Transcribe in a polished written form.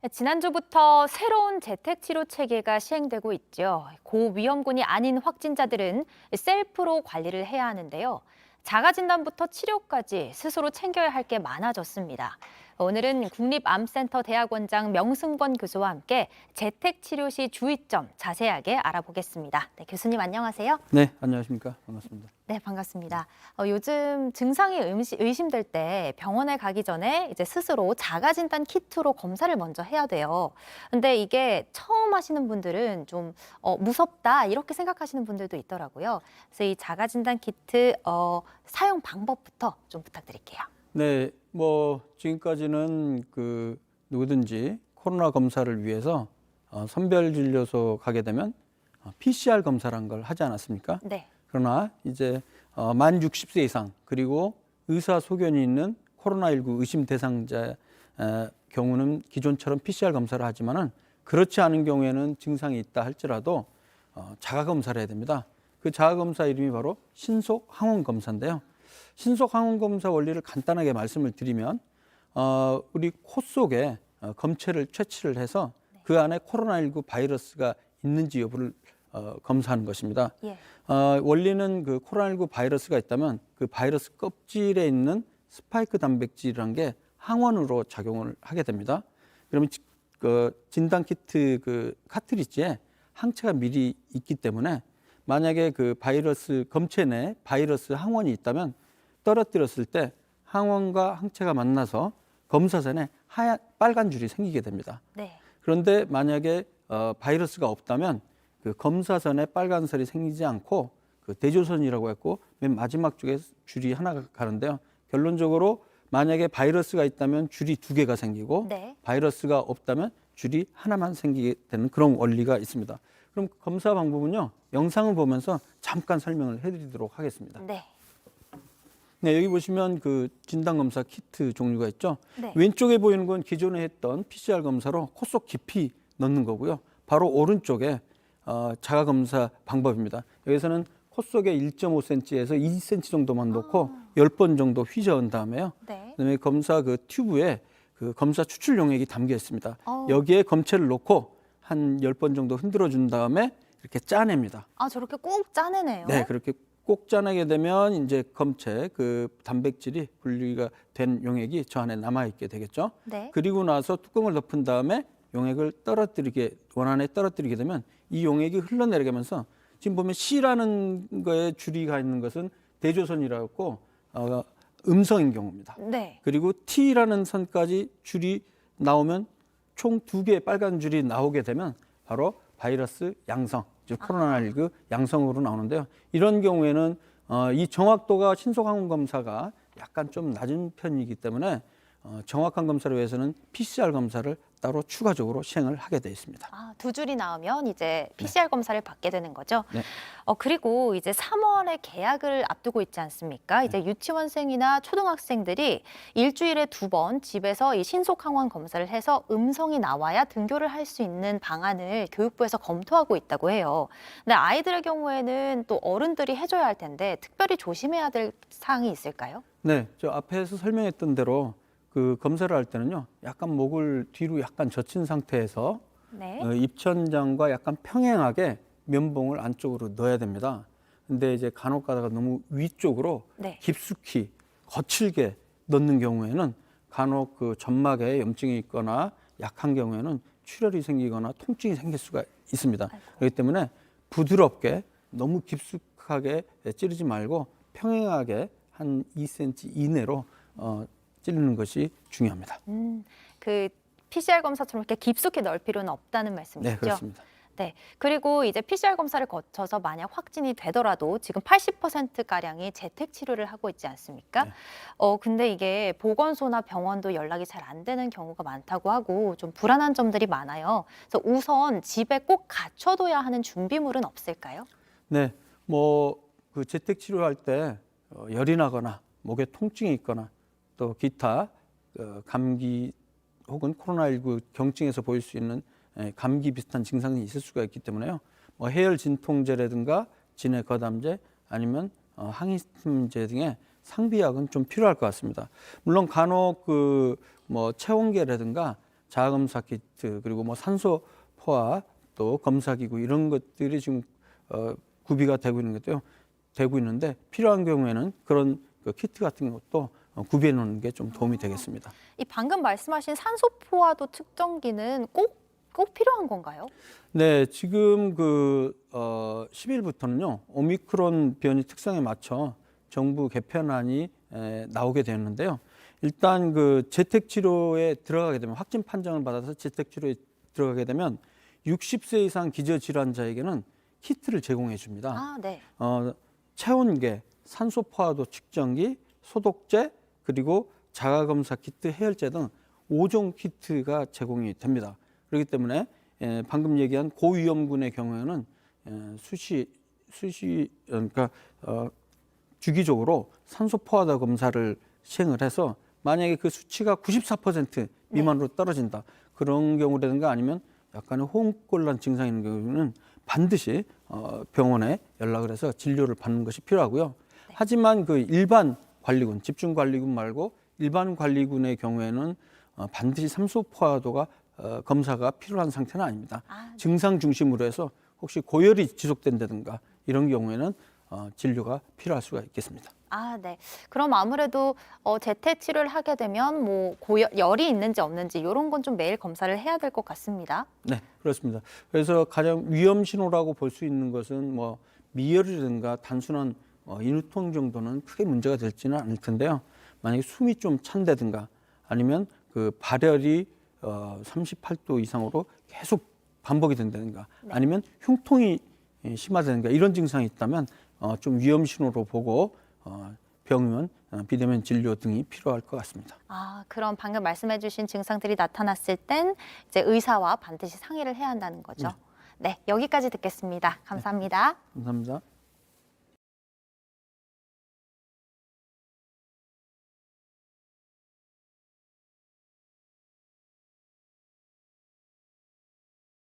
지난주부터 새로운 재택치료 체계가 시행되고 있죠. 고위험군이 아닌 확진자들은 셀프로 관리를 해야 하는데요. 자가진단부터 치료까지 스스로 챙겨야 할 게 많아졌습니다. 오늘은 국립암센터 대학원장 명승권 교수와 함께 재택치료 시 주의점 자세하게 알아보겠습니다. 네, 교수님 안녕하세요. 네, 안녕하십니까. 반갑습니다. 네, 반갑습니다. 요즘 증상이 의심될 때 병원에 가기 전에 이제 스스로 자가진단 키트로 검사를 먼저 해야 돼요. 근데 이게 처음 하시는 분들은 좀 무섭다 이렇게 생각하시는 분들도 있더라고요. 그래서 이 자가진단 키트 사용 방법부터 좀 부탁드릴게요. 네, 뭐 지금까지는 누구든지 코로나 검사를 위해서 선별진료소 가게 되면 PCR 검사라는 걸 하지 않았습니까? 네. 그러나 이제 만 60세 이상 그리고 의사 소견이 있는 코로나19 의심 대상자 경우는 기존처럼 PCR 검사를 하지만은 그렇지 않은 경우에는 증상이 있다 할지라도 자가 검사를 해야 됩니다. 그 자가 검사 이름이 바로 신속 항원 검사인데요. 신속 항원 검사 원리를 간단하게 말씀을 드리면 우리 코 속에 검체를 채취를 해서 그 안에 코로나19 바이러스가 있는지 여부를 검사하는 것입니다. 예. 원리는 그 코로나19 바이러스가 있다면 그 바이러스 껍질에 있는 스파이크 단백질이라는 게 항원으로 작용을 하게 됩니다. 그러면 그 진단 키트 그 카트리지에 항체가 미리 있기 때문에 만약에 그 바이러스 검체 내에 바이러스 항원이 있다면 떨어뜨렸을 때 항원과 항체가 만나서 검사선에 빨간 줄이 생기게 됩니다. 네. 그런데 만약에 바이러스가 없다면 그 검사선에 빨간 선이 생기지 않고 그 대조선이라고 했고 맨 마지막 쪽에 줄이 하나가 가는데요. 결론적으로 만약에 바이러스가 있다면 줄이 두 개가 생기고 네. 바이러스가 없다면 줄이 하나만 생기게 되는 그런 원리가 있습니다. 그럼 검사 방법은요. 영상을 보면서 잠깐 설명을 해드리도록 하겠습니다. 네. 네, 여기 보시면 그 진단검사 키트 종류가 있죠. 네. 왼쪽에 보이는 건 기존에 했던 PCR 검사로 코 속 깊이 넣는 거고요. 바로 오른쪽에 자가검사 방법입니다. 여기서는 코 속에 1.5cm에서 2cm 정도만 넣고 10번 정도 휘저은 다음에요. 네. 그다음에 검사 그 튜브에 그 검사 추출 용액이 담겨 있습니다. 어. 여기에 검체를 넣고 한 10번 정도 흔들어 준 다음에 이렇게 짜냅니다. 아, 저렇게 꼭 짜내네요. 네, 그렇게 꼭 짜내게 되면 이제 검체 그 단백질이 분리가 된 용액이 저 안에 남아 있게 되겠죠. 네. 그리고 나서 뚜껑을 덮은 다음에 용액을 원안에 떨어뜨리게 되면 이 용액이 흘러내려가면서 지금 보면 C라는 거에 줄이 가 있는 것은 대조선이라고 했고 음성인 경우입니다. 네. 그리고 T라는 선까지 줄이 나오면 총 2개의 빨간 줄이 나오게 되면 바로 바이러스 양성, 즉 코로나19 양성으로 나오는데요. 이런 경우에는 이 정확도가 신속항원 검사가 약간 좀 낮은 편이기 때문에 정확한 검사를 위해서는 PCR 검사를 따로 추가적으로 시행을 하게 되어 있습니다. 아, 두 줄이 나오면 이제 PCR 검사를 받게 되는 거죠. 네. 그리고 이제 3월에 개학을 앞두고 있지 않습니까? 이제 유치원생이나 초등학생들이 일주일에 2번 집에서 이 신속 항원 검사를 해서 음성이 나와야 등교를 할 수 있는 방안을 교육부에서 검토하고 있다고 해요. 근데 아이들의 경우에는 또 어른들이 해줘야 할 텐데 특별히 조심해야 될 사항이 있을까요? 네, 저 앞에서 설명했던 대로 그 검사를 할 때는요, 약간 목을 뒤로 약간 젖힌 상태에서 네. 입천장과 약간 평행하게 면봉을 안쪽으로 넣어야 됩니다. 근데 이제 간혹 가다가 너무 위쪽으로 네. 깊숙이 거칠게 넣는 경우에는 간혹 그 점막에 염증이 있거나 약한 경우에는 출혈이 생기거나 통증이 생길 수가 있습니다. 아이고. 그렇기 때문에 부드럽게 너무 깊숙하게 찌르지 말고 평행하게 한 2cm 이내로 찌르는 것이 중요합니다. 그 PCR 검사처럼 이렇게 깊숙이 넣을 필요는 없다는 말씀이시죠? 네, 그렇습니다. 네. 그리고 이제 PCR 검사를 거쳐서 만약 확진이 되더라도 지금 80%가량이 재택 치료를 하고 있지 않습니까? 네. 근데 이게 보건소나 병원도 연락이 잘 안 되는 경우가 많다고 하고 좀 불안한 점들이 많아요. 그래서 우선 집에 꼭 갖춰둬야 하는 준비물은 없을까요? 네, 뭐 그 재택 치료할 때 열이 나거나 목에 통증이 있거나 또 기타 감기 혹은 코로나19 경증에서 보일 수 있는 감기 비슷한 증상이 있을 수가 있기 때문에요. 뭐 해열 진통제라든가 진해 거담제 아니면 항히스타민제 등의 상비약은 좀 필요할 것 같습니다. 물론 간혹 그 뭐 체온계라든가 자가검사 키트 그리고 뭐 산소 포화 또 검사기구 이런 것들이 지금 구비가 되고 있는 것도요. 되고 있는데 필요한 경우에는 그런 그 키트 같은 것도 구비해 놓는 게 좀 도움이 되겠습니다. 이 방금 말씀하신 산소 포화도 측정기는 꼭 필요한 건가요? 네, 지금 10일부터는요 오미크론 변이 특성에 맞춰 정부 개편안이 나오게 되었는데요. 일단 그 재택 치료에 들어가게 되면 확진 판정을 받아서 재택 치료에 들어가게 되면 60세 이상 기저 질환자에게는 키트를 제공해 줍니다. 아, 네. 체온계, 산소 포화도 측정기, 소독제, 그리고 자가검사 키트, 해열제 등 5종 키트가 제공이 됩니다. 그렇기 때문에 방금 얘기한 고위험군의 경우에는 그러니까 주기적으로 산소 포화도 검사를 시행을 해서 만약에 그 수치가 94% 미만으로 떨어진다. 그런 경우라든가 아니면 약간의 호흡곤란 증상이 있는 경우는 반드시 병원에 연락을 해서 진료를 받는 것이 필요하고요. 하지만 그 일반 관리군, 집중 관리군 말고 일반 관리군의 경우에는 반드시 산소 포화도가 검사가 필요한 상태는 아닙니다. 증상 중심으로 해서 혹시 고열이 지속된다든가 이런 경우에는 진료가 필요할 수가 있겠습니다. 아, 네. 그럼 아무래도 재택 치료를 하게 되면 뭐 열이 있는지 없는지 이런 건 좀 매일 검사를 해야 될 것 같습니다. 네, 그렇습니다. 그래서 가장 위험 신호라고 볼 수 있는 것은 뭐 미열이라든가 단순한 인후통 정도는 크게 문제가 될지는 않을 텐데요. 만약에 숨이 좀 찬다든가 아니면 그 발열이 38도 이상으로 계속 반복이 된다든가 아니면 흉통이 심하다든가 이런 증상이 있다면 좀 위험 신호로 보고 병원, 비대면 진료 등이 필요할 것 같습니다. 아, 그럼 방금 말씀해주신 증상들이 나타났을 땐 이제 의사와 반드시 상의를 해야 한다는 거죠. 네, 여기까지 듣겠습니다. 감사합니다. 감사합니다.